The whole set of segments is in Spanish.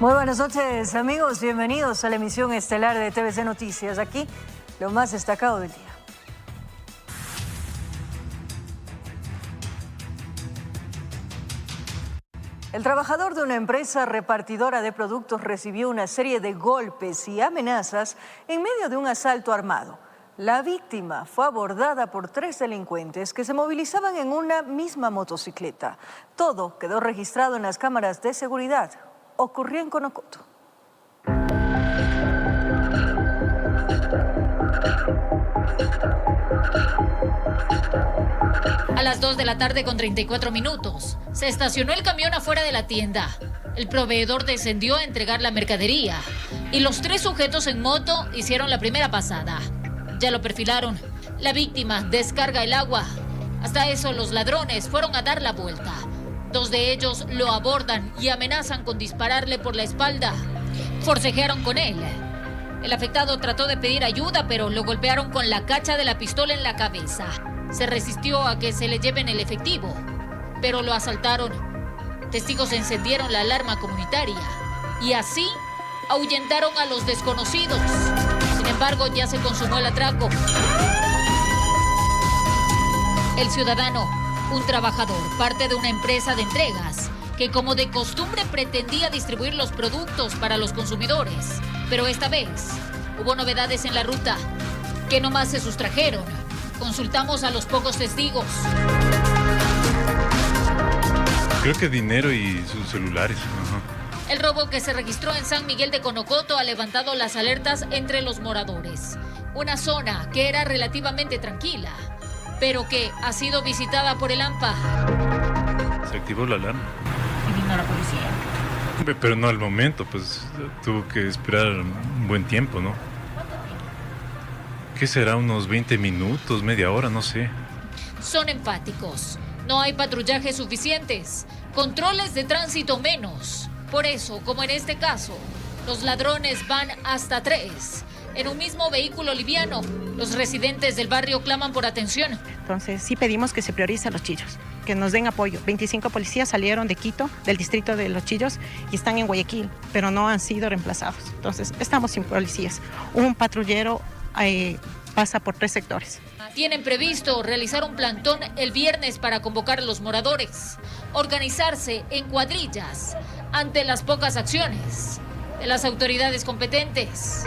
Muy buenas noches, amigos. Bienvenidos a la emisión estelar de TVC Noticias. Aquí, lo más destacado del día. El trabajador de una empresa repartidora de productos recibió una serie de golpes y amenazas en medio de un asalto armado. La víctima fue abordada por 3 delincuentes que se movilizaban en una misma motocicleta. Todo quedó registrado en las cámaras de seguridad. Ocurrió en Conocoto. A las 2 de la tarde con 34 minutos, se estacionó el camión afuera de la tienda. El proveedor descendió a entregar la mercadería y los 3 sujetos en moto hicieron la primera pasada. Ya lo perfilaron. La víctima descarga el agua. Hasta eso, los ladrones fueron a dar la vuelta. 2 de ellos lo abordan y amenazan con dispararle por la espalda. Forcejearon con él. El afectado trató de pedir ayuda, pero lo golpearon con la cacha de la pistola en la cabeza. Se resistió a que se le lleven el efectivo, pero lo asaltaron. Testigos encendieron la alarma comunitaria y así ahuyentaron a los desconocidos. Sin embargo, ya se consumó el atraco. El ciudadano, un trabajador, parte de una empresa de entregas, que como de costumbre pretendía distribuir los productos para los consumidores. Pero esta vez hubo novedades en la ruta, que nomás se sustrajeron. Consultamos a los pocos testigos. Creo que dinero y sus celulares. Ajá. El robo que se registró en San Miguel de Conocoto ha levantado las alertas entre los moradores. Una zona que era relativamente tranquila, pero que ha sido visitada por el AMPA. Se activó la alarma. Y vino la policía. Pero no al momento, pues tuvo que esperar un buen tiempo, ¿no? ¿Qué será? ¿Unos 20 minutos, media hora? No sé. Son empáticos. No hay patrullajes suficientes. Controles de tránsito menos. Por eso, como en este caso, los ladrones van hasta 3. En un mismo vehículo liviano, los residentes del barrio claman por atención. Entonces sí pedimos que se priorice a Los Chillos, que nos den apoyo. 25 policías salieron de Quito, del distrito de Los Chillos, y están en Guayaquil, pero no han sido reemplazados. Entonces estamos sin policías. Un patrullero pasa por 3 sectores. Tienen previsto realizar un plantón el viernes para convocar a los moradores, organizarse en cuadrillas ante las pocas acciones de las autoridades competentes.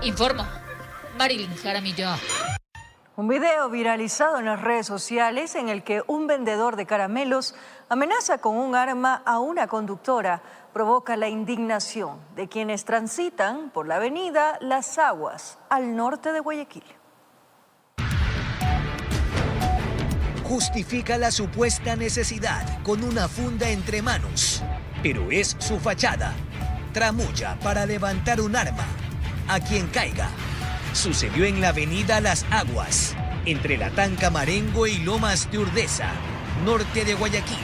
Informa Marilyn Jaramillo. Un video viralizado en las redes sociales en el que un vendedor de caramelos amenaza con un arma a una conductora provoca la indignación de quienes transitan por la avenida Las Aguas, al norte de Guayaquil. Justifica la supuesta necesidad con una funda entre manos, pero es su fachada. Tramulla para levantar un arma a quien caiga. Sucedió en la avenida Las Aguas, entre la Tanca Marengo y Lomas de Urdesa, norte de Guayaquil.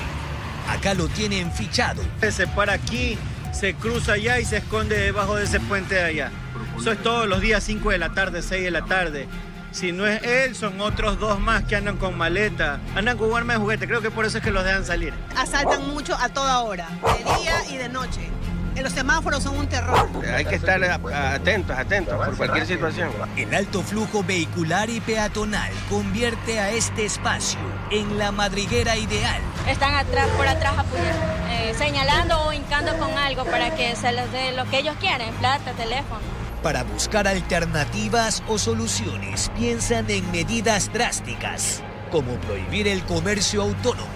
Acá lo tienen fichado. Se para aquí, se cruza allá y se esconde debajo de ese puente de allá. Eso es todos los días, 5 de la tarde, 6 de la tarde. Si no es él, son otros 2 más que andan con maleta, andan con un arma de juguete. Creo que por eso es que los dejan salir. Asaltan mucho a toda hora, de día y de noche. Los semáforos son un terror. Hay que estar atentos por cualquier situación. El alto flujo vehicular y peatonal convierte a este espacio en la madriguera ideal. Están atrás, por atrás señalando o hincando con algo para que se les dé lo que ellos quieren, plata, teléfono. Para buscar alternativas o soluciones, piensan en medidas drásticas, como prohibir el comercio autónomo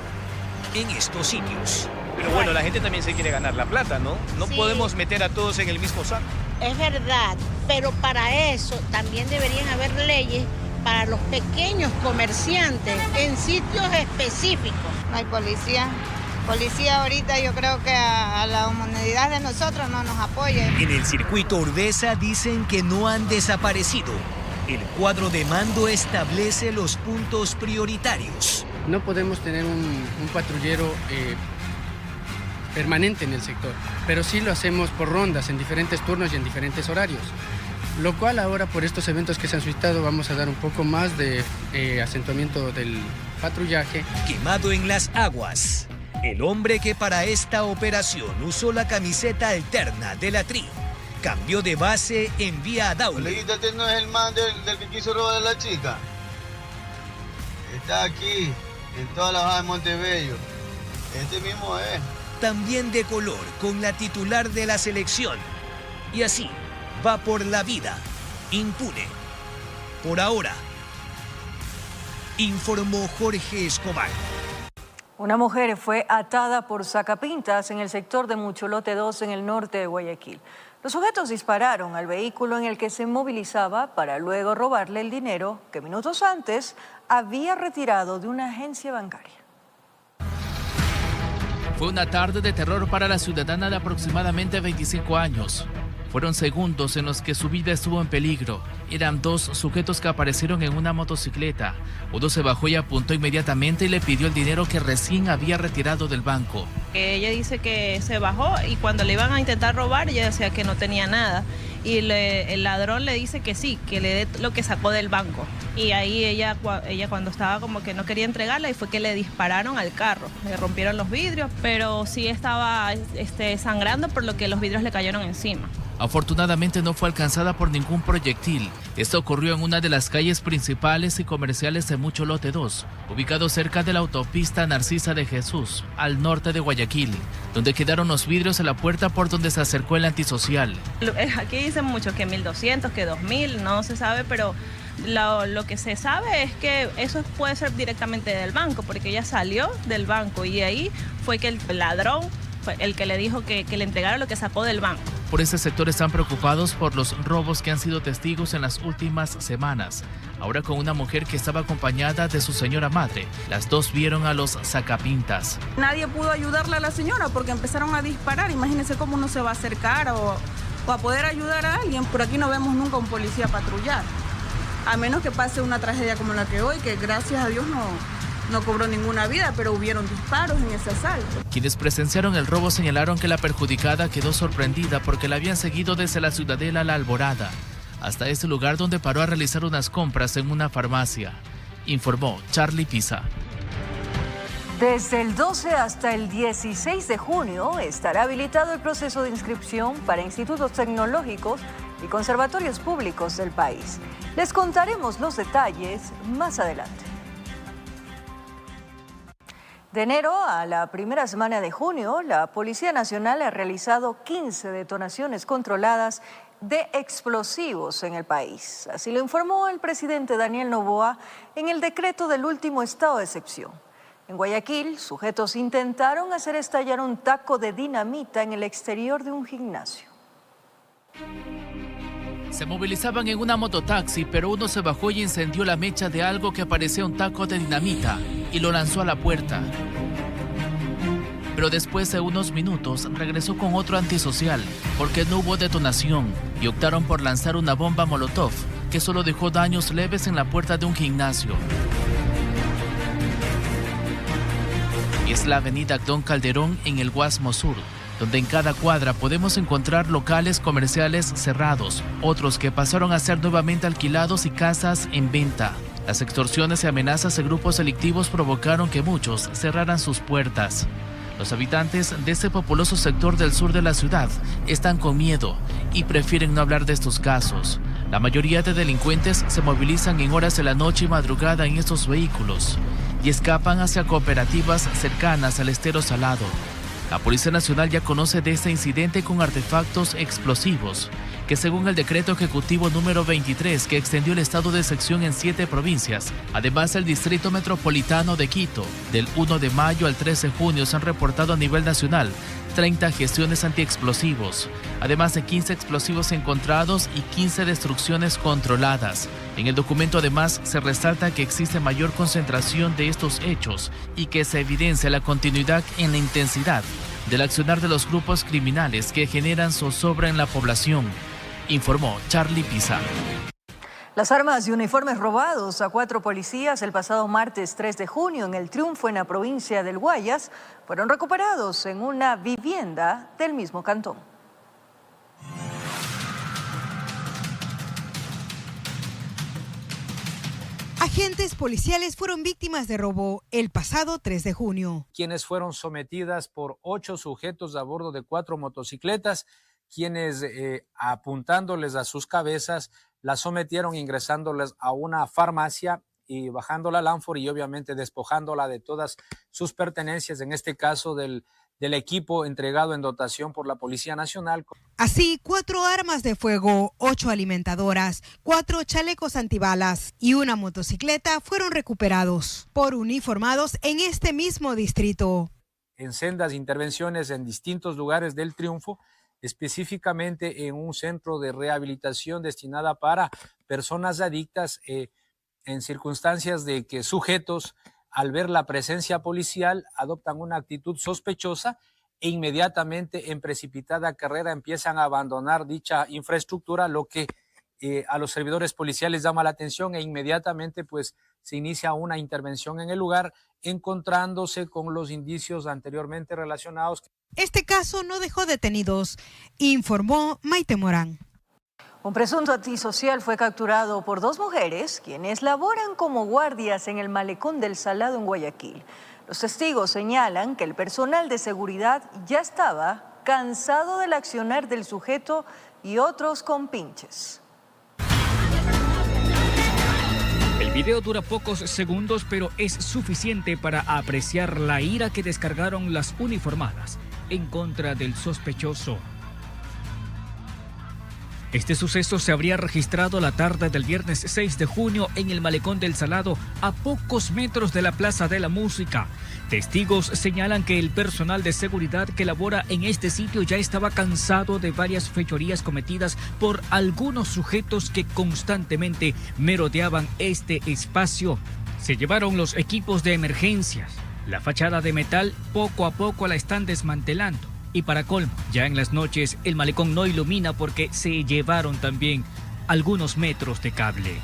en estos sitios. Pero bueno, la gente también se quiere ganar la plata, ¿no? No podemos meter a todos en el mismo saco. Es verdad, pero para eso también deberían haber leyes para los pequeños comerciantes en sitios específicos. No hay policía. Policía ahorita yo creo que a la humanidad de nosotros no nos apoya. En el circuito Urdesa dicen que no han desaparecido. El cuadro de mando establece los puntos prioritarios. No podemos tener un patrullero permanente en el sector, pero sí lo hacemos por rondas en diferentes turnos y en diferentes horarios. Lo cual ahora por estos eventos que se han suscitado vamos a dar un poco más de acentuamiento del patrullaje. Quemado en Las Aguas. El hombre que para esta operación usó la camiseta alterna de la TRI cambió de base en vía Daule. Este no es el man del que quiso robar a la chica. Está aquí, en toda la baja de Montebello. Este mismo es. También de color con la titular de la selección. Y así va por la vida, impune. Por ahora, informó Jorge Escobar. Una mujer fue atada por sacapintas en el sector de Mucholote 2 en el norte de Guayaquil. Los sujetos dispararon al vehículo en el que se movilizaba para luego robarle el dinero que minutos antes había retirado de una agencia bancaria. Fue una tarde de terror para la ciudadana de aproximadamente 25 años. Fueron segundos en los que su vida estuvo en peligro. Eran dos sujetos que aparecieron en una motocicleta. Uno se bajó y apuntó inmediatamente y le pidió el dinero que recién había retirado del banco. Ella dice que se bajó y cuando le iban a intentar robar, ella decía que no tenía nada. Y el ladrón le dice que sí, que le dé lo que sacó del banco. Y ahí ella cuando estaba como que no quería entregarla y fue que le dispararon al carro. Le rompieron los vidrios, pero sí estaba sangrando por lo que los vidrios le cayeron encima. Afortunadamente no fue alcanzada por ningún proyectil. Esto ocurrió en una de las calles principales y comerciales de Mucholote 2, ubicado cerca de la autopista Narcisa de Jesús, al norte de Guayaquil, donde quedaron los vidrios en la puerta por donde se acercó el antisocial. Aquí dicen mucho que 1.200, que 2.000, no se sabe, pero lo que se sabe es que eso puede ser directamente del banco, porque ella salió del banco y ahí fue que el ladrón fue el que le dijo que le entregara lo que sacó del banco. Por ese sector están preocupados por los robos que han sido testigos en las últimas semanas. Ahora con una mujer que estaba acompañada de su señora madre. Las dos vieron a los sacapintas. Nadie pudo ayudarle a la señora porque empezaron a disparar. Imagínense cómo uno se va a acercar o a poder ayudar a alguien. Por aquí no vemos nunca un policía patrullar. A menos que pase una tragedia como la que hoy, que gracias a Dios no cobró ninguna vida, pero hubieron disparos en ese asalto. Quienes presenciaron el robo señalaron que la perjudicada quedó sorprendida porque la habían seguido desde la Ciudadela a La Alborada, hasta ese lugar donde paró a realizar unas compras en una farmacia. Informó Charlie Pisa. Desde el 12 hasta el 16 de junio estará habilitado el proceso de inscripción para institutos tecnológicos y conservatorios públicos del país. Les contaremos los detalles más adelante. De enero a la primera semana de junio, la Policía Nacional ha realizado 15 detonaciones controladas de explosivos en el país. Así lo informó el presidente Daniel Noboa en el decreto del último estado de excepción. En Guayaquil, sujetos intentaron hacer estallar un taco de dinamita en el exterior de un gimnasio. Se movilizaban en una mototaxi, pero uno se bajó y encendió la mecha de algo que parecía un taco de dinamita y lo lanzó a la puerta. Pero después de unos minutos regresó con otro antisocial porque no hubo detonación y optaron por lanzar una bomba molotov que solo dejó daños leves en la puerta de un gimnasio. Y es la avenida Don Calderón en el Guasmo Sur, donde en cada cuadra podemos encontrar locales comerciales cerrados, otros que pasaron a ser nuevamente alquilados y casas en venta. Las extorsiones y amenazas de grupos delictivos provocaron que muchos cerraran sus puertas. Los habitantes de este populoso sector del sur de la ciudad están con miedo y prefieren no hablar de estos casos. La mayoría de delincuentes se movilizan en horas de la noche y madrugada en estos vehículos y escapan hacia cooperativas cercanas al estero Salado. La Policía Nacional ya conoce de este incidente con artefactos explosivos, que según el decreto ejecutivo número 23 que extendió el estado de excepción en 7 provincias, además del Distrito Metropolitano de Quito, del 1 de mayo al 13 de junio se han reportado a nivel nacional 30 gestiones antiexplosivos, además de 15 explosivos encontrados y 15 destrucciones controladas. En el documento además se resalta que existe mayor concentración de estos hechos y que se evidencia la continuidad en la intensidad del accionar de los grupos criminales que generan zozobra en la población, informó Charlie Pisa. Las armas y uniformes robados a 4 policías el pasado martes 3 de junio en El Triunfo en la provincia del Guayas fueron recuperados en una vivienda del mismo cantón. Agentes policiales fueron víctimas de robo el pasado 3 de junio. Quienes fueron sometidas por 8 sujetos a bordo de 4 motocicletas, quienes apuntándoles a sus cabezas, las sometieron ingresándoles a una farmacia y bajándola al ánfora y obviamente despojándola de todas sus pertenencias, en este caso del equipo entregado en dotación por la Policía Nacional. Así, 4 armas de fuego, 8 alimentadoras, 4 chalecos antibalas y una motocicleta fueron recuperados por uniformados en este mismo distrito. En sendas intervenciones en distintos lugares del Triunfo, específicamente en un centro de rehabilitación destinada para personas adictas, en circunstancias de que sujetos, al ver la presencia policial, adoptan una actitud sospechosa e inmediatamente en precipitada carrera empiezan a abandonar dicha infraestructura, lo que a los servidores policiales llama la atención e inmediatamente pues se inicia una intervención en el lugar, encontrándose con los indicios anteriormente relacionados. Este caso no dejó detenidos, informó Maite Morán. Un presunto antisocial fue capturado por 2 mujeres, quienes laboran como guardias en el malecón del Salado en Guayaquil. Los testigos señalan que el personal de seguridad ya estaba cansado del accionar del sujeto y otros compinches. El video dura pocos segundos, pero es suficiente para apreciar la ira que descargaron las uniformadas en contra del sospechoso. Este suceso se habría registrado la tarde del viernes 6 de junio en el malecón del Salado, a pocos metros de la Plaza de la Música. Testigos señalan que el personal de seguridad que labora en este sitio ya estaba cansado de varias fechorías cometidas por algunos sujetos que constantemente merodeaban este espacio. Se llevaron los equipos de emergencias. La fachada de metal poco a poco la están desmantelando. Y para colmo, ya en las noches el malecón no ilumina porque se llevaron también algunos metros de cable.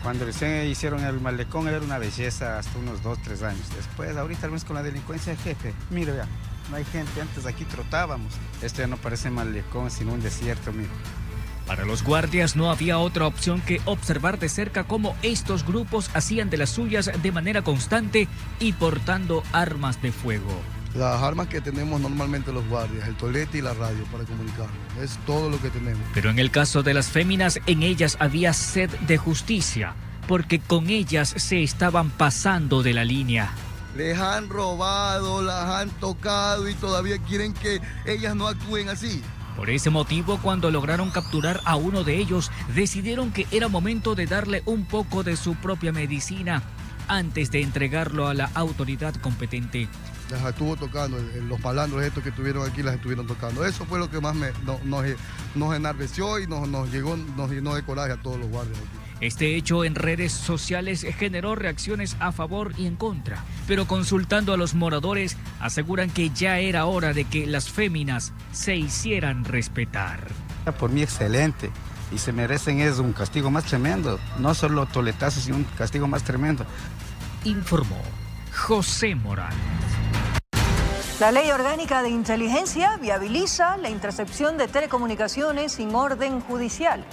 Cuando recién hicieron el malecón era una belleza hasta unos 2-3 años. Después, ahorita al menos con la delincuencia, jefe, mire, vea, no hay gente, antes aquí trotábamos. Esto ya no parece malecón, sino un desierto, mire. Para los guardias no había otra opción que observar de cerca cómo estos grupos hacían de las suyas de manera constante y portando armas de fuego. Las armas que tenemos normalmente los guardias, el tolete y la radio para comunicarnos, es todo lo que tenemos. Pero en el caso de las féminas, en ellas había sed de justicia, porque con ellas se estaban pasando de la línea. Les han robado, las han tocado y todavía quieren que ellas no actúen así. Por ese motivo, cuando lograron capturar a uno de ellos, decidieron que era momento de darle un poco de su propia medicina antes de entregarlo a la autoridad competente. Las estuvo tocando, los palandros estos que estuvieron aquí las estuvieron tocando. Eso fue lo que más nos enardeció y nos llenó de coraje a todos los guardias aquí. Este hecho en redes sociales generó reacciones a favor y en contra, pero consultando a los moradores aseguran que ya era hora de que las féminas se hicieran respetar. Por mí excelente y se merecen un castigo más tremendo, no solo toletazos, sino un castigo más tremendo. Informó José Morales. La Ley Orgánica de Inteligencia viabiliza la intercepción de telecomunicaciones sin orden judicial,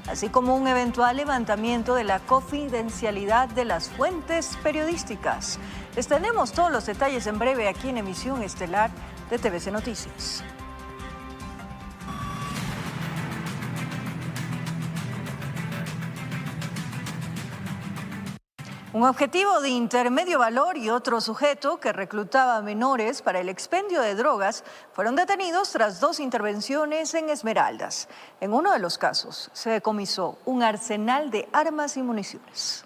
así como un eventual levantamiento de la confidencialidad de las fuentes periodísticas. Les tenemos todos los detalles en breve aquí en Emisión Estelar de TVC Noticias. Un objetivo de intermedio valor y otro sujeto que reclutaba a menores para el expendio de drogas fueron detenidos tras 2 intervenciones en Esmeraldas. En uno de los casos se decomisó un arsenal de armas y municiones.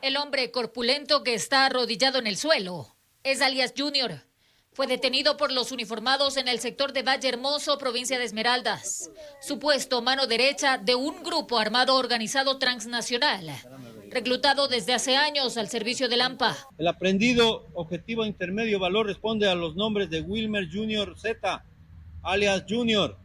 El hombre corpulento que está arrodillado en el suelo es alias Junior. Fue detenido por los uniformados en el sector de Valle Hermoso, provincia de Esmeraldas. Supuesto mano derecha de un grupo armado organizado transnacional, reclutado desde hace años al servicio del AMPA. El aprendido objetivo intermedio valor responde a los nombres de Wilmer Junior Z, alias Junior,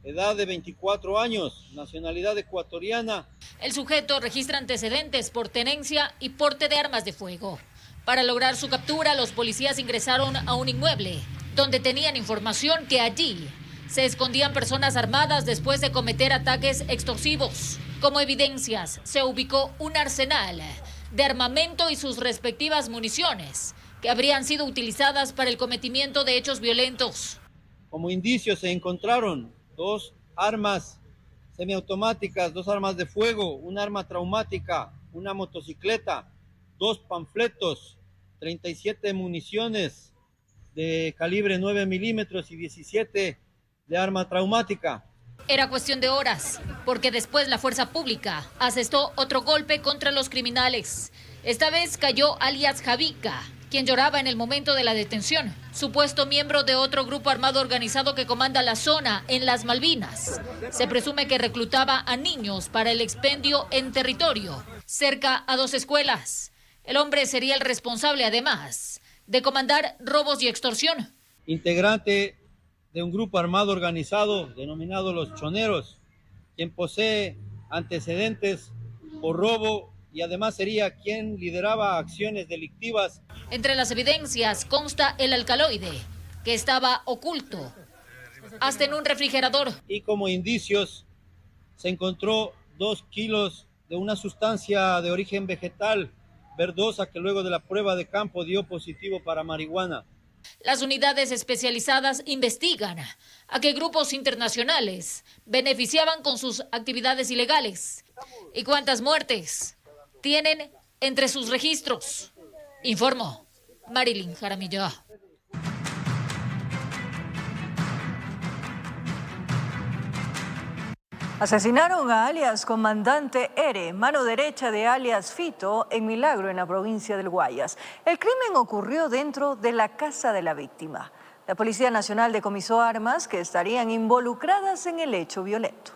edad de 24 años, nacionalidad ecuatoriana. El sujeto registra antecedentes por tenencia y porte de armas de fuego. Para lograr su captura, los policías ingresaron a un inmueble donde tenían información que allí se escondían personas armadas después de cometer ataques extorsivos. Como evidencias, se ubicó un arsenal de armamento y sus respectivas municiones que habrían sido utilizadas para el cometimiento de hechos violentos. Como indicios se encontraron 2 armas semiautomáticas, 2 armas de fuego, un arma traumática, una motocicleta, 2 panfletos, 37 municiones de calibre 9 milímetros y 17 de arma traumática. Era cuestión de horas, porque después la fuerza pública asestó otro golpe contra los criminales. Esta vez cayó alias Javica, quien lloraba en el momento de la detención, supuesto miembro de otro grupo armado organizado que comanda la zona en las Malvinas. Se presume que reclutaba a niños para el expendio en territorio, cerca a 2 escuelas. El hombre sería el responsable, además, de comandar robos y extorsión. Integrante de un grupo armado organizado denominado Los Choneros, quien posee antecedentes por robo y además sería quien lideraba acciones delictivas. Entre las evidencias consta el alcaloide, que estaba oculto hasta en un refrigerador. Y como indicios se encontró 2 kilos de una sustancia de origen vegetal verdosa que luego de la prueba de campo dio positivo para marihuana. Las unidades especializadas investigan a qué grupos internacionales beneficiaban con sus actividades ilegales y cuántas muertes tienen entre sus registros. Informó Marilyn Jaramillo. Asesinaron a alias Comandante Ere, mano derecha de alias Fito, en Milagro, en la provincia del Guayas. El crimen ocurrió dentro de la casa de la víctima. La Policía Nacional decomisó armas que estarían involucradas en el hecho violento.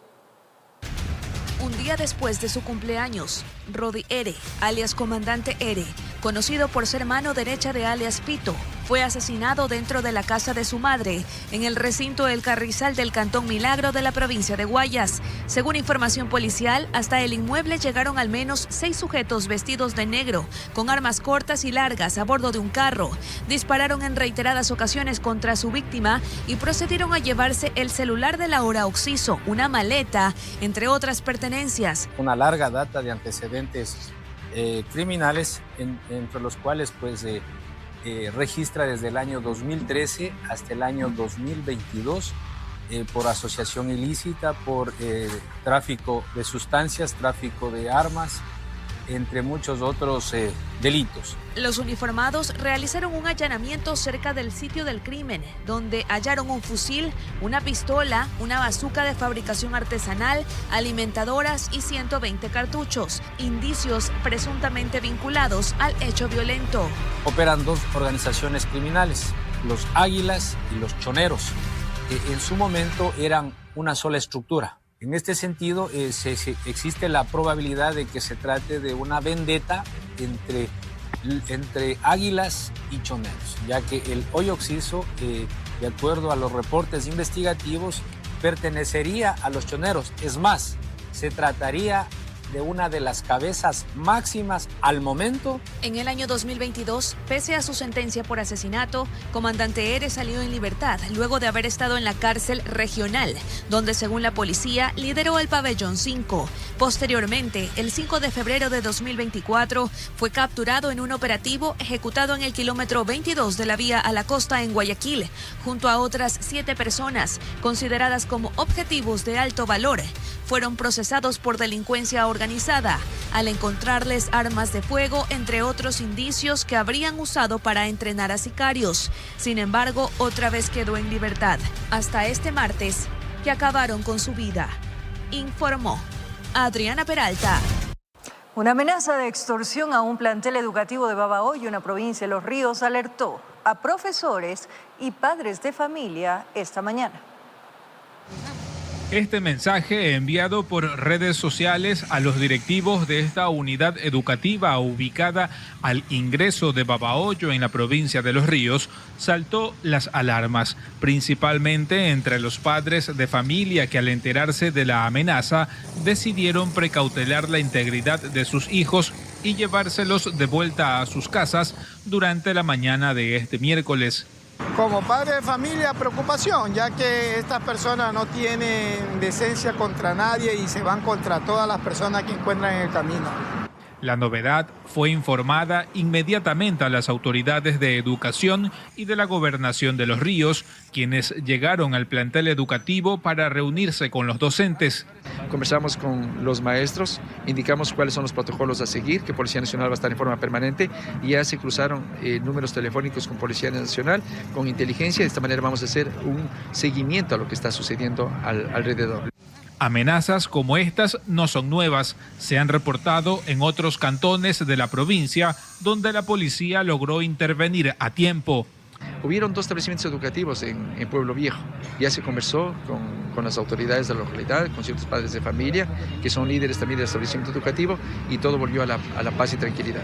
Un día después de su cumpleaños, Rodi Ere, alias Comandante Ere, conocido por ser mano derecha de alias Fito, fue asesinado dentro de la casa de su madre, en el recinto El Carrizal del Cantón Milagro de la provincia de Guayas. Según información policial, hasta el inmueble llegaron al menos 6 sujetos vestidos de negro, con armas cortas y largas a bordo de un carro. Dispararon en reiteradas ocasiones contra su víctima y procedieron a llevarse el celular del ahora occiso, una maleta, entre otras pertenencias. Una larga data de antecedentes criminales, entre los cuales registra desde el año 2013 hasta el año 2022 por asociación ilícita, por tráfico de sustancias, tráfico de armas, entre muchos otros delitos. Los uniformados realizaron un allanamiento cerca del sitio del crimen, donde hallaron un fusil, una pistola, una bazuca de fabricación artesanal, alimentadoras y 120 cartuchos, indicios presuntamente vinculados al hecho violento. Operan 2 organizaciones criminales, los Águilas y los Choneros, que en su momento eran una sola estructura. En este sentido, existe la probabilidad de que se trate de una vendetta entre Águilas y Choneros, ya que el hoy occiso, de acuerdo a los reportes investigativos, pertenecería a los Choneros. Es más, se trataría de una de las cabezas máximas al momento. En el año 2022, pese a su sentencia por asesinato, Comandante Ere salió en libertad luego de haber estado en la cárcel regional, donde según la policía lideró el pabellón 5. Posteriormente, el 5 de febrero de 2024, fue capturado en un operativo ejecutado en el kilómetro 22 de la vía a la costa en Guayaquil, junto a otras 7 personas consideradas como objetivos de alto valor. Fueron procesados por delincuencia organizada, al encontrarles armas de fuego, entre otros indicios que habrían usado para entrenar a sicarios. Sin embargo, otra vez quedó en libertad, hasta este martes, que acabaron con su vida. Informó Adriana Peralta. Una amenaza de extorsión a un plantel educativo de Babahoyo, en la provincia de Los Ríos, alertó a profesores y padres de familia esta mañana. Este mensaje enviado por redes sociales a los directivos de esta unidad educativa ubicada al ingreso de Babahoyo en la provincia de Los Ríos saltó las alarmas, principalmente entre los padres de familia que al enterarse de la amenaza decidieron precautelar la integridad de sus hijos y llevárselos de vuelta a sus casas durante la mañana de este miércoles. Como padre de familia, preocupación, ya que estas personas no tienen decencia contra nadie y se van contra todas las personas que encuentran en el camino. La novedad fue informada inmediatamente a las autoridades de educación y de la Gobernación de Los Ríos, quienes llegaron al plantel educativo para reunirse con los docentes. Conversamos con los maestros, indicamos cuáles son los protocolos a seguir, que Policía Nacional va a estar en forma permanente, y ya se cruzaron números telefónicos con Policía Nacional, con inteligencia. De esta manera vamos a hacer un seguimiento a lo que está sucediendo alrededor. Amenazas como estas no son nuevas, se han reportado en otros cantones de la provincia donde la policía logró intervenir a tiempo. Hubieron 2 establecimientos educativos en Pueblo Viejo. Ya se conversó con las autoridades de la localidad, con ciertos padres de familia, que son líderes también del establecimiento educativo, y todo volvió a la paz y tranquilidad.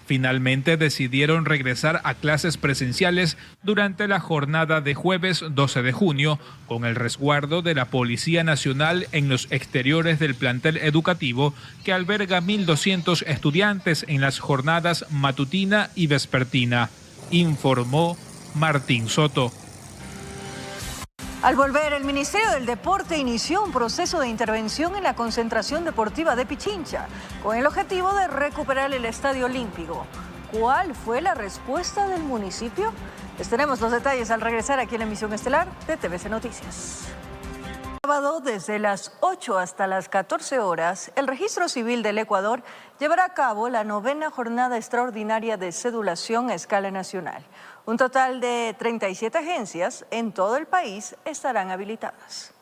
Finalmente decidieron regresar a clases presenciales durante la jornada de jueves 12 de junio, con el resguardo de la Policía Nacional en los exteriores del plantel educativo, que alberga 1.200 estudiantes en las jornadas matutina y vespertina, informó Martín Soto. Al volver, el Ministerio del Deporte inició un proceso de intervención en la concentración deportiva de Pichincha, con el objetivo de recuperar el Estadio Olímpico. ¿Cuál fue la respuesta del municipio? Les tenemos los detalles al regresar aquí en la emisión estelar de TVC Noticias. Sábado, desde las 8 hasta las 14 horas, el Registro Civil del Ecuador llevará a cabo la 9ª jornada extraordinaria de cedulación a escala nacional. Un total de 37 agencias en todo el país estarán habilitadas.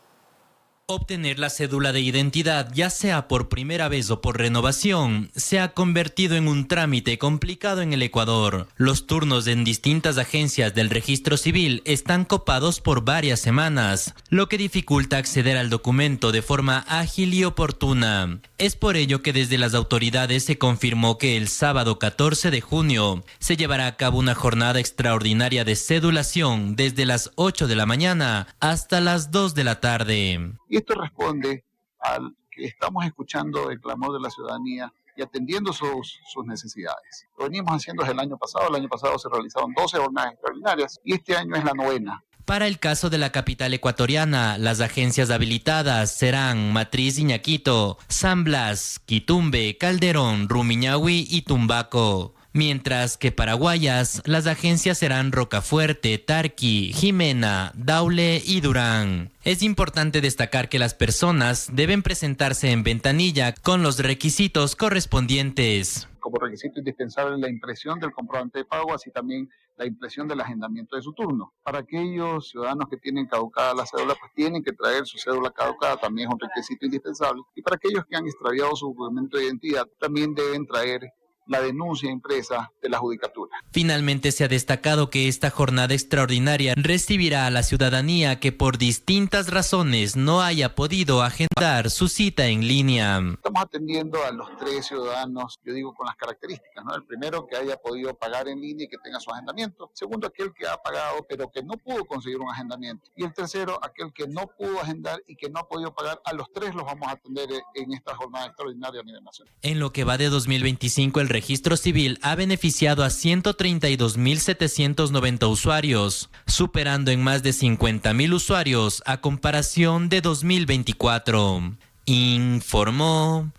Obtener la cédula de identidad, ya sea por primera vez o por renovación, se ha convertido en un trámite complicado en el Ecuador. Los turnos en distintas agencias del registro civil están copados por varias semanas, lo que dificulta acceder al documento de forma ágil y oportuna. Es por ello que desde las autoridades se confirmó que el sábado 14 de junio se llevará a cabo una jornada extraordinaria de cedulación desde las 8 de la mañana hasta las 2 de la tarde. Y esto responde al que estamos escuchando el clamor de la ciudadanía y atendiendo sus necesidades. Lo venimos haciendo desde el año pasado se realizaron 12 jornadas extraordinarias y este año es la 9ª. Para el caso de la capital ecuatoriana, las agencias habilitadas serán Matriz Iñaquito, San Blas, Quitumbe, Calderón, Rumiñahui y Tumbaco. Mientras que para Guayas, las agencias serán Rocafuerte, Tarqui, Jimena, Daule y Durán. Es importante destacar que las personas deben presentarse en ventanilla con los requisitos correspondientes. Como requisito indispensable la impresión del comprobante de pago, así también la impresión del agendamiento de su turno. Para aquellos ciudadanos que tienen caducada la cédula, pues tienen que traer su cédula caducada, también es un requisito indispensable. Y para aquellos que han extraviado su documento de identidad, también deben traer la denuncia impresa de la judicatura. Finalmente se ha destacado que esta jornada extraordinaria recibirá a la ciudadanía que por distintas razones no haya podido agendar su cita en línea. Estamos atendiendo a los 3 ciudadanos, yo digo con las características, ¿no? El primero, que haya podido pagar en línea y que tenga su agendamiento. Segundo, aquel que ha pagado pero que no pudo conseguir un agendamiento. Y el tercero, aquel que no pudo agendar y que no ha podido pagar. A los 3 los vamos a atender en esta jornada extraordinaria a nivel nacional. En lo que va de 2025, el Registro Civil ha beneficiado a 132.790 usuarios, superando en más de 50.000 usuarios a comparación de 2024. Informó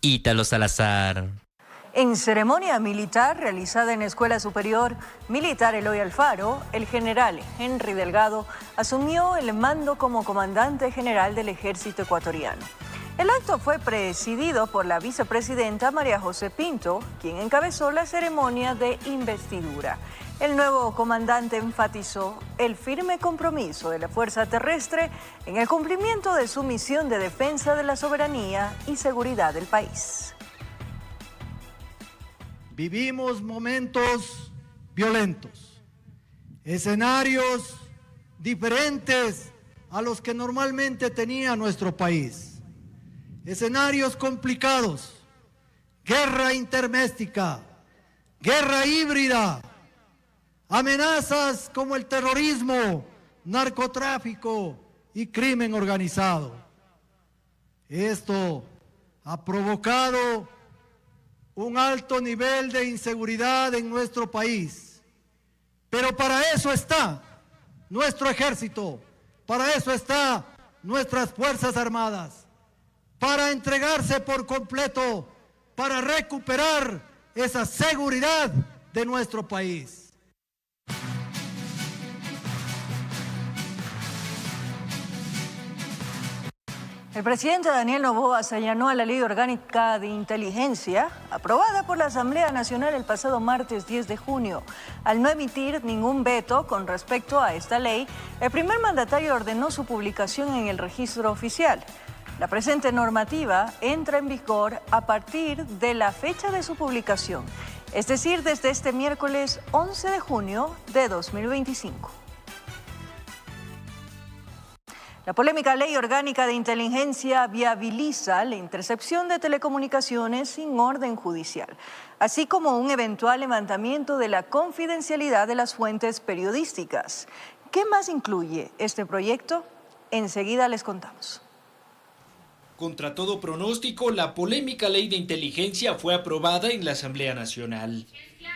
Ítalo Salazar. En ceremonia militar realizada en la Escuela Superior Militar Eloy Alfaro, el general Henry Delgado asumió el mando como comandante general del Ejército Ecuatoriano. El acto fue presidido por la vicepresidenta María José Pinto, quien encabezó la ceremonia de investidura. El nuevo comandante enfatizó el firme compromiso de la Fuerza Terrestre en el cumplimiento de su misión de defensa de la soberanía y seguridad del país. Vivimos momentos violentos, escenarios diferentes a los que normalmente tenía nuestro país. Escenarios complicados, guerra interméstica, guerra híbrida, amenazas como el terrorismo, narcotráfico y crimen organizado. Esto ha provocado un alto nivel de inseguridad en nuestro país Pero para eso está nuestro ejército, para eso está nuestras Fuerzas Armadas, para entregarse por completo, para recuperar esa seguridad de nuestro país. El presidente Daniel Noboa se allanó a la Ley Orgánica de Inteligencia, aprobada por la Asamblea Nacional el pasado martes 10 de junio. Al no emitir ningún veto con respecto a esta ley, el primer mandatario ordenó su publicación en el registro oficial. La presente normativa entra en vigor a partir de la fecha de su publicación, es decir, desde este miércoles 11 de junio de 2025. La polémica Ley Orgánica de Inteligencia viabiliza la intercepción de telecomunicaciones sin orden judicial, así como un eventual levantamiento de la confidencialidad de las fuentes periodísticas. ¿Qué más incluye este proyecto? Enseguida les contamos. Contra todo pronóstico, la polémica Ley de Inteligencia fue aprobada en la Asamblea Nacional.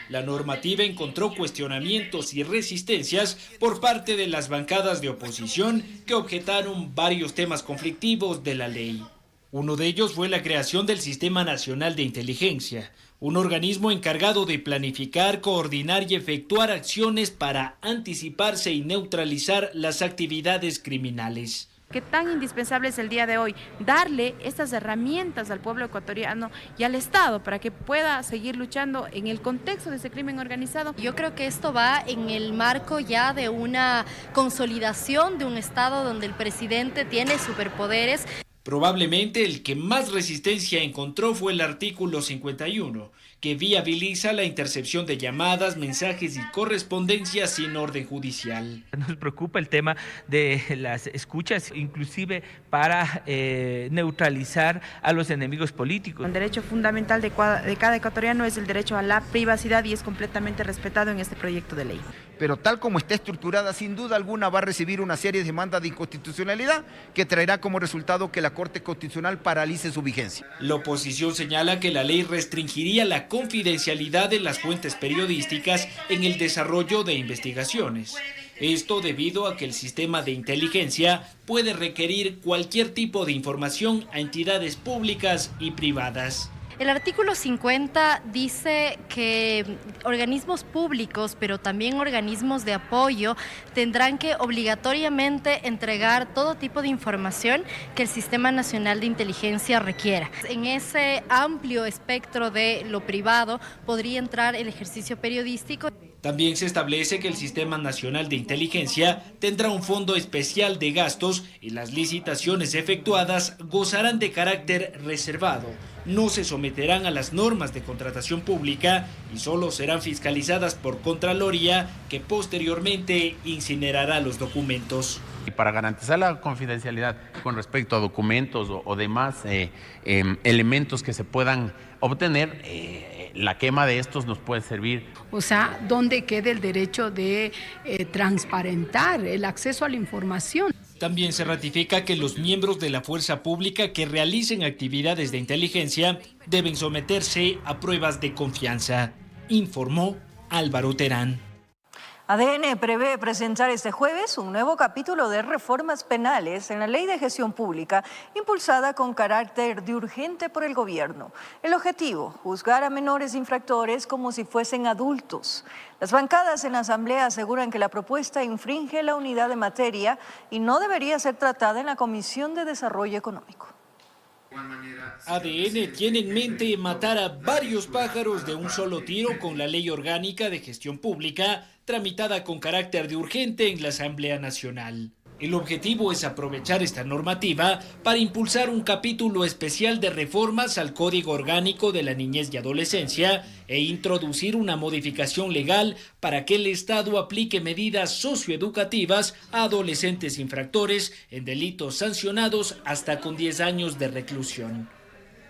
La normativa encontró cuestionamientos y resistencias por parte de las bancadas de oposición que objetaron varios temas conflictivos de la ley. Uno de ellos fue la creación del Sistema Nacional de Inteligencia, un organismo encargado de planificar, coordinar y efectuar acciones para anticiparse y neutralizar las actividades criminales. Qué tan indispensable es el día de hoy darle estas herramientas al pueblo ecuatoriano y al Estado para que pueda seguir luchando en el contexto de ese crimen organizado. Yo creo que esto va en el marco ya de una consolidación de un Estado donde el presidente tiene superpoderes. Probablemente el que más resistencia encontró fue el artículo 51, que viabiliza la intercepción de llamadas, mensajes y correspondencias sin orden judicial. Nos preocupa el tema de las escuchas, inclusive para neutralizar a los enemigos políticos. El derecho fundamental de cada ecuatoriano es el derecho a la privacidad y es completamente respetado en este proyecto de ley. Pero tal como está estructurada, sin duda alguna va a recibir una serie de demandas de inconstitucionalidad que traerá como resultado que la Corte Constitucional paralice su vigencia. La oposición señala que la ley restringiría la confidencialidad de las fuentes periodísticas en el desarrollo de investigaciones. Esto debido a que el sistema de inteligencia puede requerir cualquier tipo de información a entidades públicas y privadas. El artículo 50 dice que organismos públicos, pero también organismos de apoyo, tendrán que obligatoriamente entregar todo tipo de información que el Sistema Nacional de Inteligencia requiera. En ese amplio espectro de lo privado podría entrar el ejercicio periodístico. También se establece que el Sistema Nacional de Inteligencia tendrá un fondo especial de gastos y las licitaciones efectuadas gozarán de carácter reservado. No se someterán a las normas de contratación pública y solo serán fiscalizadas por Contraloría, que posteriormente incinerará los documentos. Y para garantizar la confidencialidad con respecto a documentos o demás elementos que se puedan obtener, la quema de estos nos puede servir. O sea, ¿dónde queda el derecho de transparentar el acceso a la información? También se ratifica que los miembros de la fuerza pública que realicen actividades de inteligencia deben someterse a pruebas de confianza, informó Álvaro Terán. ADN prevé presentar este jueves un nuevo capítulo de reformas penales en la Ley de Gestión Pública, impulsada con carácter de urgente por el gobierno. El objetivo, juzgar a menores infractores como si fuesen adultos. Las bancadas en la Asamblea aseguran que la propuesta infringe la unidad de materia y no debería ser tratada en la Comisión de Desarrollo Económico. ADN tiene en mente matar a varios pájaros de un solo tiro con la Ley Orgánica de Gestión Pública, tramitada con carácter de urgente en la Asamblea Nacional. El objetivo es aprovechar esta normativa para impulsar un capítulo especial de reformas al Código Orgánico de la Niñez y Adolescencia e introducir una modificación legal para que el Estado aplique medidas socioeducativas a adolescentes infractores en delitos sancionados hasta con 10 años de reclusión.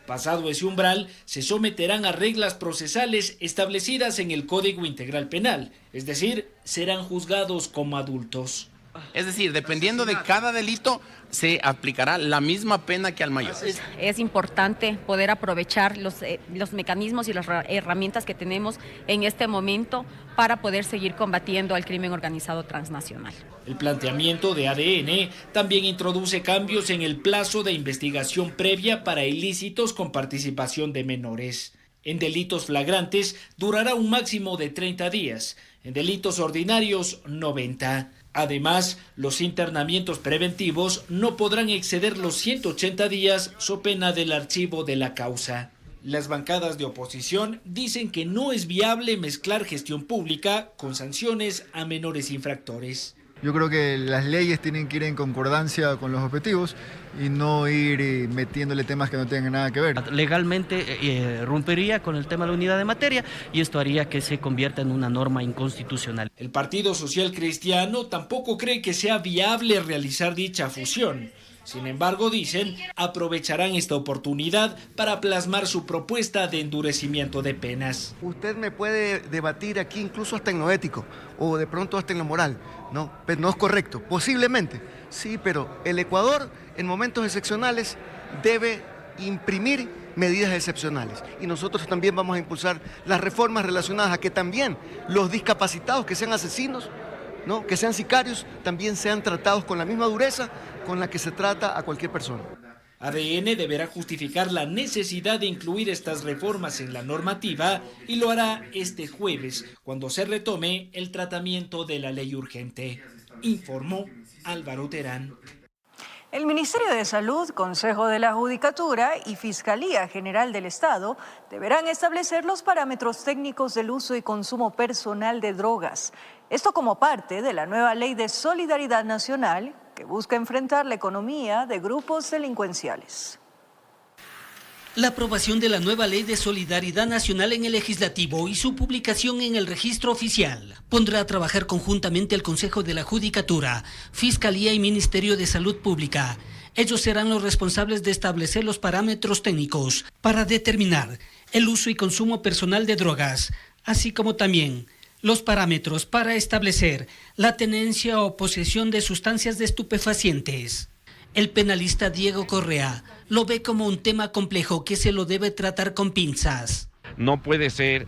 Pasado ese umbral, se someterán a reglas procesales establecidas en el Código Integral Penal, es decir, serán juzgados como adultos. Es decir, dependiendo de cada delito, se aplicará la misma pena que al mayor. Es importante poder aprovechar los mecanismos y las herramientas que tenemos en este momento para poder seguir combatiendo al crimen organizado transnacional. El planteamiento de ADN también introduce cambios en el plazo de investigación previa para ilícitos con participación de menores. En delitos flagrantes durará un máximo de 30 días, en delitos ordinarios 90. Además, los internamientos preventivos no podrán exceder los 180 días so pena del archivo de la causa. Las bancadas de oposición dicen que no es viable mezclar gestión pública con sanciones a menores infractores. Yo creo que las leyes tienen que ir en concordancia con los objetivos y no ir metiéndole temas que no tengan nada que ver. Legalmente rompería con el tema de la unidad de materia y esto haría que se convierta en una norma inconstitucional. El Partido Social Cristiano tampoco cree que sea viable realizar dicha fusión. Sin embargo, dicen, aprovecharán esta oportunidad para plasmar su propuesta de endurecimiento de penas. Usted me puede debatir aquí incluso hasta en lo ético o de pronto hasta en lo moral. No, pero no es correcto. Posiblemente, sí, pero el Ecuador en momentos excepcionales debe imprimir medidas excepcionales. Y nosotros también vamos a impulsar las reformas relacionadas a que también los discapacitados que sean asesinos, ¿no?, que sean sicarios, también sean tratados con la misma dureza con la que se trata a cualquier persona. ADN deberá justificar la necesidad de incluir estas reformas en la normativa y lo hará este jueves, cuando se retome el tratamiento de la ley urgente. Informó Álvaro Terán. El Ministerio de Salud, Consejo de la Judicatura y Fiscalía General del Estado deberán establecer los parámetros técnicos del uso y consumo personal de drogas. Esto como parte de la nueva Ley de Solidaridad Nacional que busca enfrentar la economía de grupos delincuenciales. La aprobación de la nueva Ley de Solidaridad Nacional en el Legislativo y su publicación en el Registro Oficial pondrá a trabajar conjuntamente el Consejo de la Judicatura, Fiscalía y Ministerio de Salud Pública. Ellos serán los responsables de establecer los parámetros técnicos para determinar el uso y consumo personal de drogas, así como también los parámetros para establecer la tenencia o posesión de sustancias de estupefacientes. El penalista Diego Correa lo ve como un tema complejo que se lo debe tratar con pinzas. No puede ser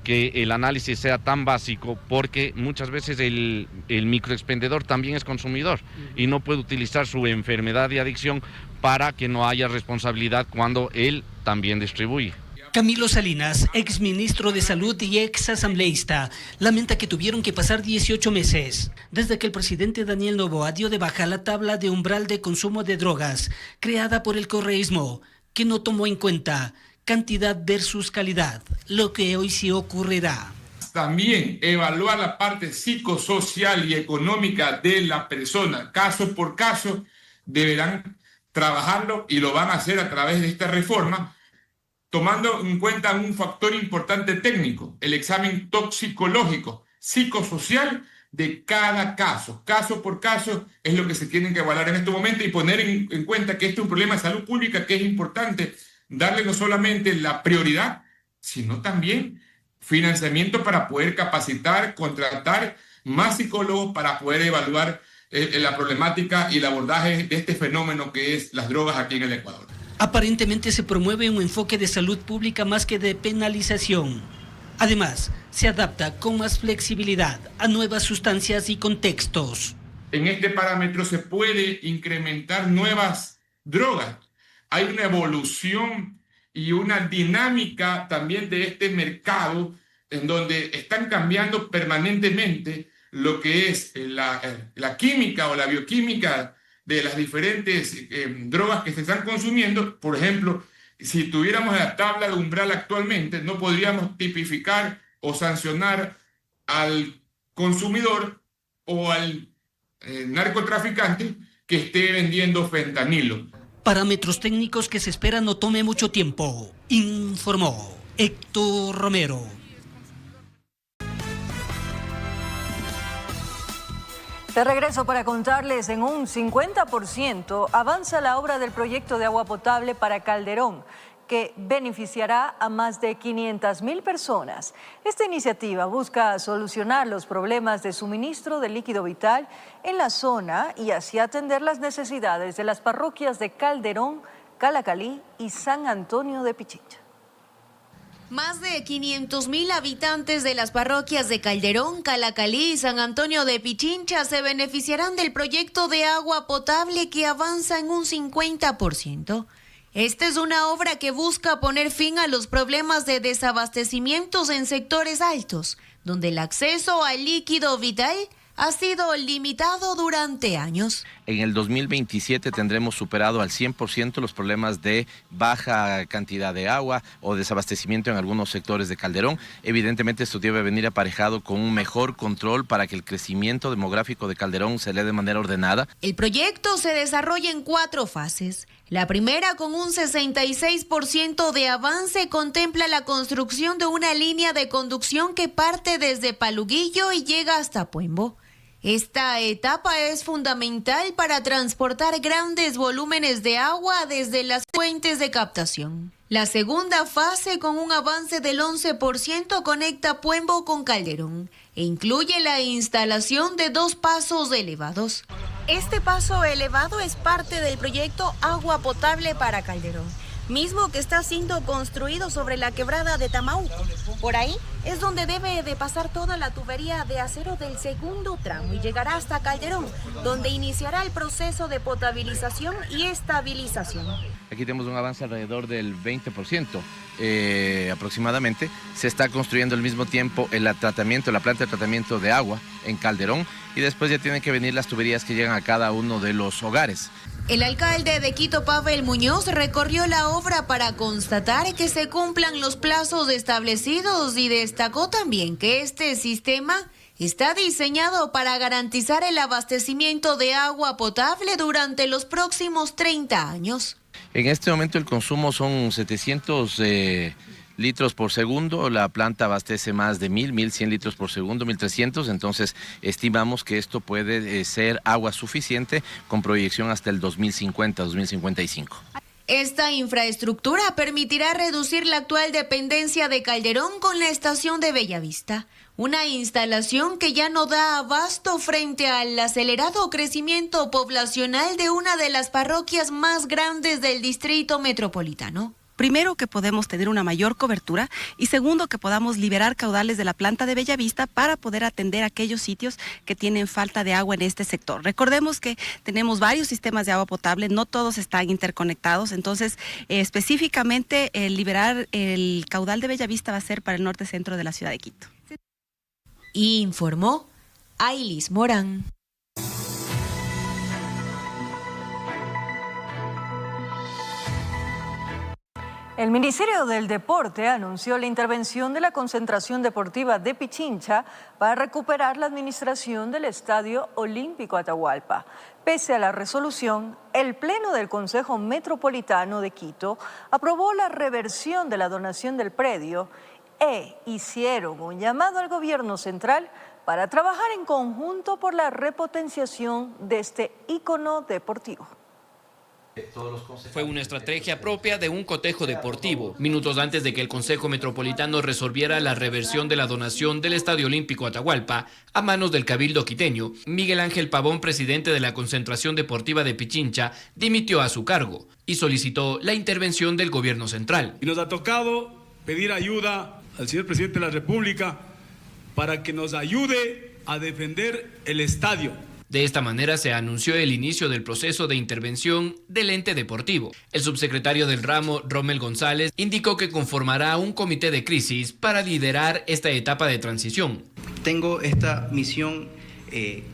que el análisis sea tan básico porque muchas veces el microexpendedor también es consumidor y no puede utilizar su enfermedad de adicción para que no haya responsabilidad cuando él también distribuye. Camilo Salinas, exministro de Salud y exasambleísta, lamenta que tuvieron que pasar 18 meses desde que el presidente Daniel Noboa dio de baja la tabla de umbral de consumo de drogas creada por el correísmo, que no tomó en cuenta cantidad versus calidad, lo que hoy sí ocurrirá. También evaluar la parte psicosocial y económica de la persona, caso por caso, deberán trabajarlo y lo van a hacer a través de esta reforma, tomando en cuenta un factor importante técnico, el examen toxicológico, psicosocial de cada caso. Caso por caso es lo que se tiene que evaluar en este momento y poner en cuenta que este es un problema de salud pública que es importante darle no solamente la prioridad, sino también financiamiento para poder capacitar, contratar más psicólogos para poder evaluar la problemática y el abordaje de este fenómeno que es las drogas aquí en el Ecuador. Aparentemente se promueve un enfoque de salud pública más que de penalización. Además, se adapta con más flexibilidad a nuevas sustancias y contextos. En este parámetro se puede incrementar nuevas drogas. Hay una evolución y una dinámica también de este mercado en donde están cambiando permanentemente lo que es la química o la bioquímica de las diferentes drogas que se están consumiendo. Por ejemplo, si tuviéramos la tabla de umbral actualmente, no podríamos tipificar o sancionar al consumidor o al narcotraficante que esté vendiendo fentanilo. Parámetros técnicos que se espera no tome mucho tiempo, informó Héctor Romero. De regreso para contarles, en un 50% avanza la obra del proyecto de agua potable para Calderón, que beneficiará a más de 500.000 personas. Esta iniciativa busca solucionar los problemas de suministro de líquido vital en la zona y así atender las necesidades de las parroquias de Calderón, Calacalí y San Antonio de Pichincha. Más de 500.000 habitantes de las parroquias de Calderón, Calacalí y San Antonio de Pichincha se beneficiarán del proyecto de agua potable que avanza en un 50%. Esta es una obra que busca poner fin a los problemas de desabastecimientos en sectores altos, donde el acceso al líquido vital ha sido limitado durante años. En el 2027 tendremos superado al 100% los problemas de baja cantidad de agua o desabastecimiento en algunos sectores de Calderón. Evidentemente esto debe venir aparejado con un mejor control para que el crecimiento demográfico de Calderón se dé de manera ordenada. El proyecto se desarrolla en 4 fases. La primera, con un 66% de avance, contempla la construcción de una línea de conducción que parte desde Paluguillo y llega hasta Puembo. Esta etapa es fundamental para transportar grandes volúmenes de agua desde las fuentes de captación. La segunda fase, con un avance del 11%, conecta Puembo con Calderón e incluye la instalación de 2 pasos elevados. Este paso elevado es parte del proyecto Agua Potable para Calderón, mismo que está siendo construido sobre la quebrada de Tamauco. Por ahí es donde debe de pasar toda la tubería de acero del segundo tramo y llegará hasta Calderón, donde iniciará el proceso de potabilización y estabilización. Aquí tenemos un avance alrededor del 20% aproximadamente. Se está construyendo al mismo tiempo la planta de tratamiento de agua en Calderón y después ya tienen que venir las tuberías que llegan a cada uno de los hogares. El alcalde de Quito, Pavel Muñoz, recorrió la obra para constatar que se cumplan los plazos establecidos y destacó también que este sistema está diseñado para garantizar el abastecimiento de agua potable durante los próximos 30 años. En este momento el consumo son 700 litros por segundo, la planta abastece más de 1.100 litros por segundo, 1.300, entonces estimamos que esto puede ser agua suficiente con proyección hasta el 2050, 2055. Esta infraestructura permitirá reducir la actual dependencia de Calderón con la estación de Bellavista, una instalación que ya no da abasto frente al acelerado crecimiento poblacional de una de las parroquias más grandes del distrito metropolitano. Primero, que podemos tener una mayor cobertura y segundo, que podamos liberar caudales de la planta de Bellavista para poder atender aquellos sitios que tienen falta de agua en este sector. Recordemos que tenemos varios sistemas de agua potable, no todos están interconectados, entonces específicamente liberar el caudal de Bellavista va a ser para el norte centro de la ciudad de Quito. Y informó Ailis Morán. El Ministerio del Deporte anunció la intervención de la Concentración Deportiva de Pichincha para recuperar la administración del Estadio Olímpico Atahualpa. Pese a la resolución, el Pleno del Consejo Metropolitano de Quito aprobó la reversión de la donación del predio e hicieron un llamado al gobierno central para trabajar en conjunto por la repotenciación de este ícono deportivo. Fue una estrategia propia de un cotejo deportivo, minutos antes de que el Consejo Metropolitano resolviera la reversión de la donación del Estadio Olímpico Atahualpa a manos del Cabildo quiteño. Miguel Ángel Pavón, presidente de la Concentración Deportiva de Pichincha, dimitió a su cargo y solicitó la intervención del gobierno central. Y nos ha tocado pedir ayuda al señor presidente de la República para que nos ayude a defender el estadio. De esta manera se anunció el inicio del proceso de intervención del ente deportivo. El subsecretario del ramo, Rommel González, indicó que conformará un comité de crisis para liderar esta etapa de transición. Tengo esta misión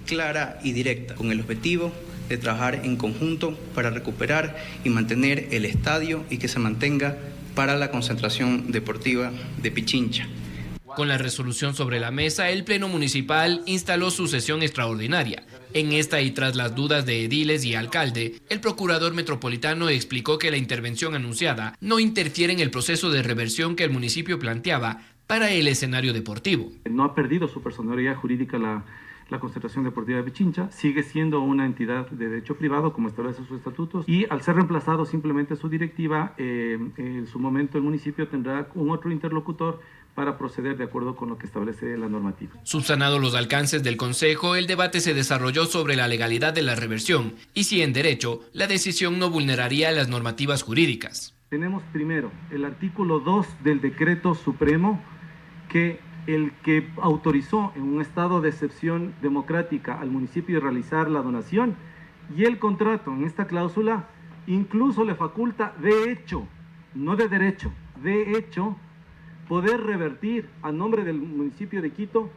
clara y directa, con el objetivo de trabajar en conjunto para recuperar y mantener el estadio y que se mantenga para la Concentración Deportiva de Pichincha. Con la resolución sobre la mesa, el Pleno Municipal instaló su sesión extraordinaria. En esta y tras las dudas de ediles y alcalde, el procurador metropolitano explicó que la intervención anunciada no interfiere en el proceso de reversión que el municipio planteaba para el escenario deportivo. No ha perdido su personalidad jurídica la Concentración Deportiva de Pichincha sigue siendo una entidad de derecho privado, como establece sus estatutos, y al ser reemplazado simplemente su directiva, en su momento el municipio tendrá un otro interlocutor para proceder de acuerdo con lo que establece la normativa. Subsanados los alcances del Consejo, el debate se desarrolló sobre la legalidad de la reversión y si en derecho la decisión no vulneraría las normativas jurídicas. Tenemos primero el artículo 2 del decreto supremo, que el que autorizó en un estado de excepción democrática al municipio de realizar la donación, y el contrato en esta cláusula incluso le faculta de hecho, no de derecho, de hecho, poder revertir a nombre del municipio de Quito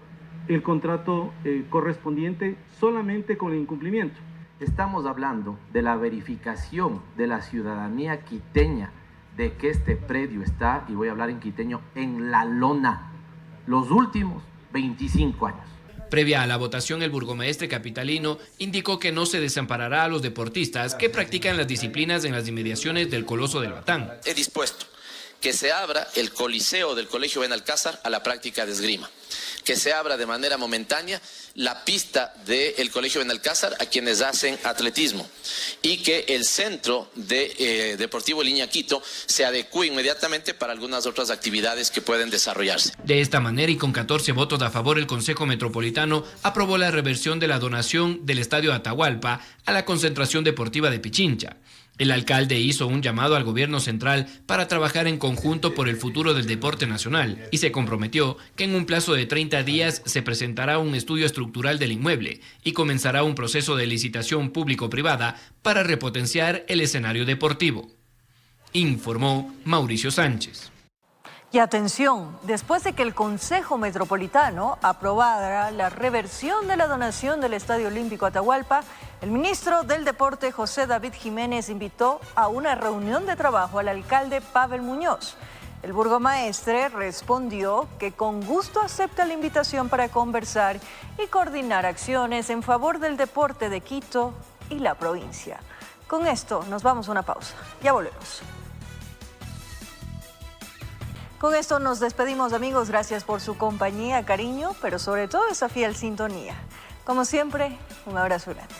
el contrato correspondiente solamente con el incumplimiento. Estamos hablando de la verificación de la ciudadanía quiteña de que este predio está, y voy a hablar en quiteño, en la lona, los últimos 25 años. Previa a la votación, el burgomaestre capitalino indicó que no se desamparará a los deportistas que practican las disciplinas en las inmediaciones del Coloso del Batán. He dispuesto que se abra el coliseo del Colegio Benalcázar a la práctica de esgrima, que se abra de manera momentánea la pista del Colegio Benalcázar a quienes hacen atletismo y que el centro deportivo Línea Quito se adecue inmediatamente para algunas otras actividades que pueden desarrollarse. De esta manera y con 14 votos a favor, el Consejo Metropolitano aprobó la reversión de la donación del Estadio Atahualpa a la Concentración Deportiva de Pichincha. El alcalde hizo un llamado al gobierno central para trabajar en conjunto por el futuro del deporte nacional y se comprometió que en un plazo de 30 días se presentará un estudio estructural del inmueble y comenzará un proceso de licitación público-privada para repotenciar el escenario deportivo. Informó Mauricio Sánchez. Y atención, después de que el Consejo Metropolitano aprobara la reversión de la donación del Estadio Olímpico Atahualpa, el ministro del Deporte, José David Jiménez, invitó a una reunión de trabajo al alcalde Pavel Muñoz. El burgomaestre respondió que con gusto acepta la invitación para conversar y coordinar acciones en favor del deporte de Quito y la provincia. Con esto nos vamos a una pausa. Ya volvemos. Con esto nos despedimos, amigos. Gracias por su compañía, cariño, pero sobre todo esa fiel sintonía. Como siempre, un abrazo grande.